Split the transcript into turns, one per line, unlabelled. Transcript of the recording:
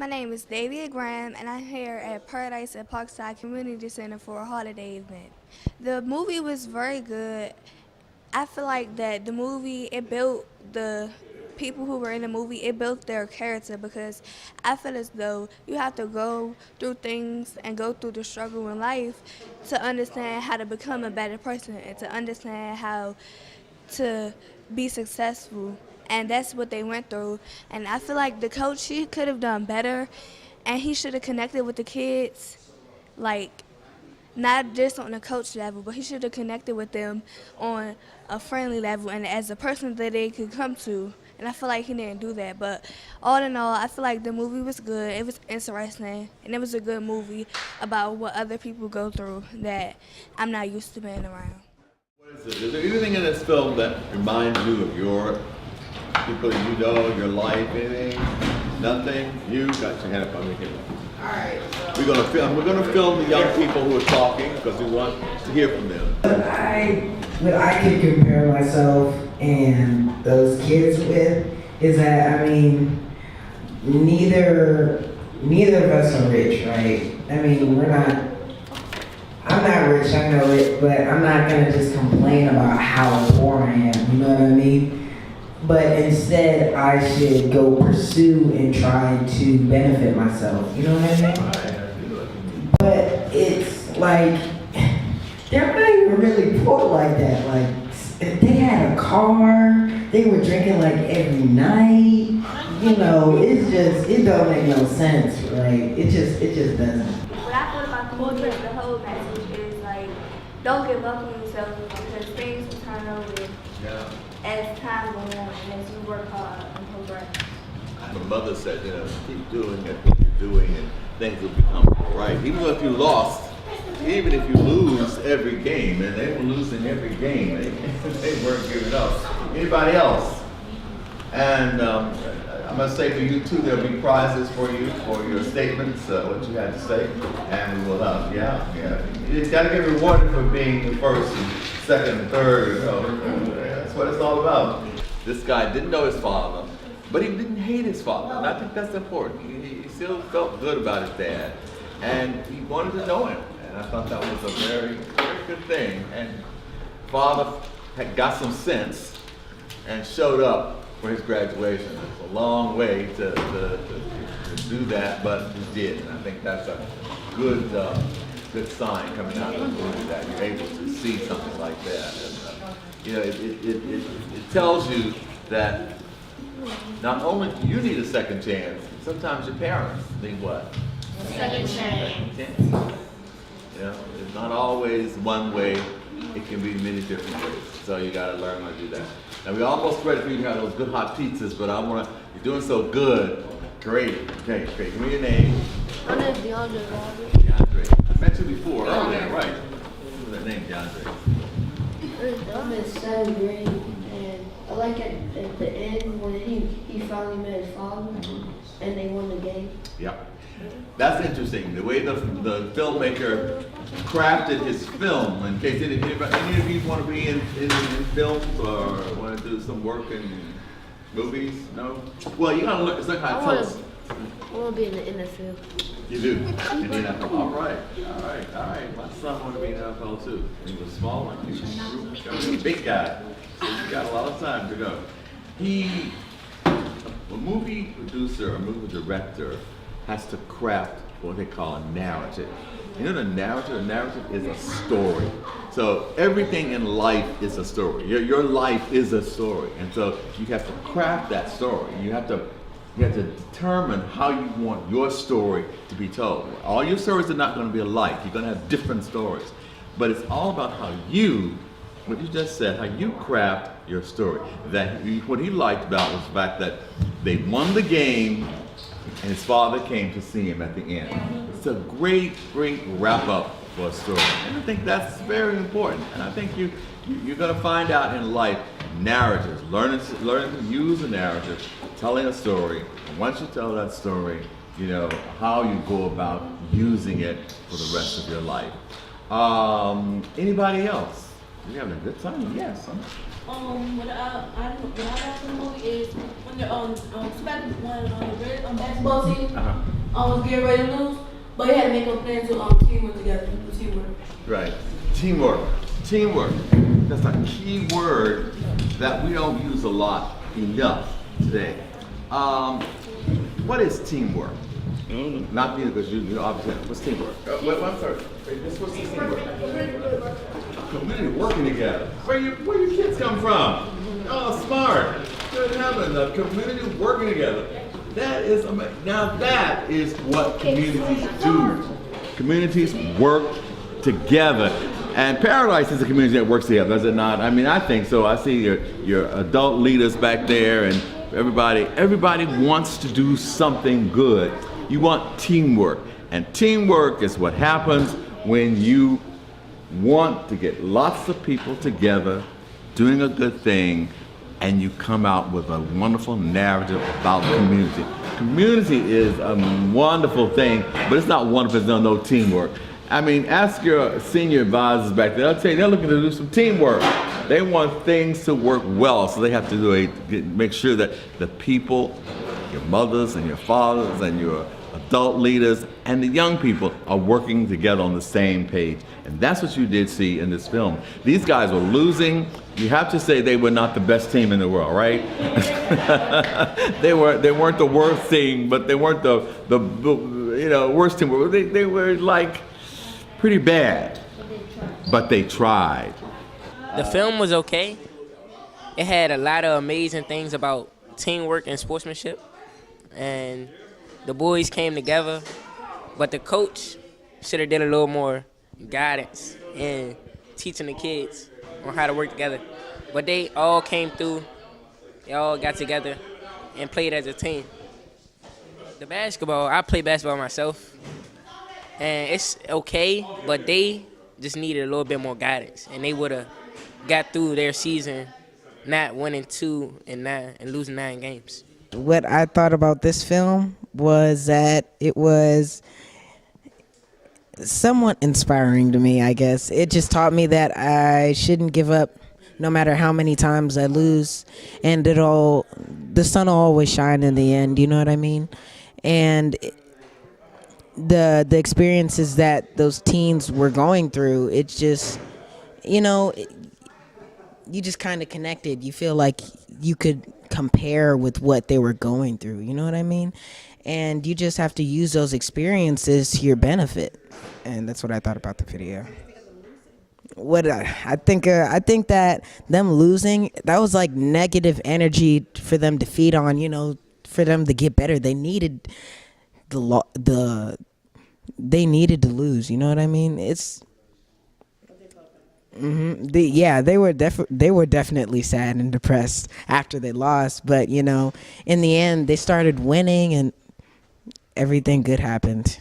My name is Davy Graham, and I'm here at Paradise at Parkside Community Center for a holiday event. The movie was very good. I feel like that the movie, it built the people who were in the movie, it built their character, because I feel as though you have to go through things and go through the struggle in life to understand how to become a better person and to understand how to be successful. And that's what they went through. And I feel like the coach, he could have done better, and he should have connected with the kids, like not just on a coach level, but he should have connected with them on a friendly level and as a person that they could come to. And I feel like he didn't do that. But all in all, I feel like the movie was good. It was interesting, and it was a good movie about what other people go through that I'm not used to being around.
What is it? Is there anything in this film that reminds you of your people you know, your life, anything? Nothing? You got your hand up on me here.
Alright,
We're gonna film the young people who are talking because we want to hear from them.
what I could compare myself and those kids with is that, I mean, neither of us are rich, right? I mean, I'm not rich, I know it, but I'm not gonna just complain about how poor I am, you know what I mean? But instead, I should go pursue and try to benefit myself, you know what I mean? But it's like, they're not even really poor like that. Like, they had a car, they were drinking like every night, you know, it don't make no sense, right? It just doesn't.
What I feel about the movie is the whole message is like, don't give up on yourself because things will turn over as time goes on and as you work hard and progress.
My mother said, keep doing what you're doing and things will become all right. Even if you lost, even if you lose every game, and they were losing every game, they weren't giving up. Anybody else? And I must say for you too, there'll be prizes for you for your statements, what you had to say, and we will you got to get rewarded for being the first, and second, and third. That's what it's all about. This guy didn't know his father, but he didn't hate his father, and I think that's important. He still felt good about his dad, and he wanted to know him, and I thought that was a very, very good thing. And father had got some sense and showed up for his graduation. It's a long way to do that, but he did, and I think that's a good sign coming out of the movie that you're able to see something like that. And, it tells you that not only do you need a second chance, sometimes your parents need what?
Second chance.
It's not always one way. It can be many different ways. So you got to learn how to do that. Now we almost ready for you to have those good hot pizzas, but you're doing so good. Great. Okay, great. Give me your name.
My name's DeAndre Roberts.
DeAndre. I met you before earlier, right? What's that name, DeAndre?
I'm in 7th grade, and I like at the end when he finally met his father, and they won the game.
Yeah. That's interesting. The way the filmmaker crafted his film. In case any of you want to be in films or want to do some work in movies? No? Well, you gotta learn. It's like how to tell us.
I want to be in the NFL.
You do. In the NFL. All right. My son wanted to be in the NFL too. He was small and he was a big guy. So he got a lot of time to go. A movie producer, a movie director has to craft what they call a narrative. You know the narrative is a story. So everything in life is a story. Your life is a story. And so you have to craft that story. You have to determine how you want your story to be told. All your stories are not going to be alike. You're going to have different stories. But it's all about how what you just said, how you craft your story. What he liked about was the fact that they won the game and his father came to see him at the end. It's a great wrap up for a story. And I think that's very important. And I think you're going to find out in life narratives, learning to use a narrative, telling a story. And once you tell that story, how you go about using it for the rest of your life. Anybody else? You having a good time? Yes.
what I like in the movie is when the basketball team was getting ready to lose, but he had to make a plan to teamwork together. Teamwork.
Right. Teamwork. Teamwork. That's a key word that we don't use a lot enough today. What is teamwork? Not me, because you know, obviously, what's teamwork? I'm sorry. What's teamwork? Community working together. Where your kids come from? Oh, smart. Good heaven, the community working together. That is amazing. Now that is what communities do. Communities work together. And Paradise is a community that works together, does it not? I mean, I think so. I see your adult leaders back there, and everybody wants to do something good. You want teamwork. And teamwork is what happens when you want to get lots of people together doing a good thing, and you come out with a wonderful narrative about community. Community is a wonderful thing, but it's not wonderful if there's no teamwork. I mean, ask your senior advisors back there. They'll tell you they're looking to do some teamwork. They want things to work well, so they have to make sure that the people, your mothers and your fathers and your adult leaders and the young people are working together on the same page. And that's what you did see in this film. These guys were losing. You have to say they were not the best team in the world, right? They weren't the worst thing, but they weren't the worst team. They were like pretty bad, but they tried.
The film was okay. It had a lot of amazing things about teamwork and sportsmanship, and the boys came together, but the coach should have did a little more guidance in teaching the kids on how to work together. But they all came through, they all got together and played as a team. The basketball, I play basketball myself, and it's okay, but they just needed a little bit more guidance, and they would have got through their season not winning 2-9 and losing 9 games.
What I thought about this film was that it was somewhat inspiring to me, I guess. It just taught me that I shouldn't give up no matter how many times I lose, and the sun will always shine in the end, you know what I mean? And the experiences that those teens were going through, it's just, you just kind of connected. You feel like you could compare with what they were going through, you know what I mean? And you just have to use those experiences to your benefit. And that's what I thought about the video. I think that them losing, that was like negative energy for them to feed on, for them to get better. They needed they needed to lose, you know what I mean? It's they were definitely sad and depressed after they lost, but in the end they started winning and everything good happened.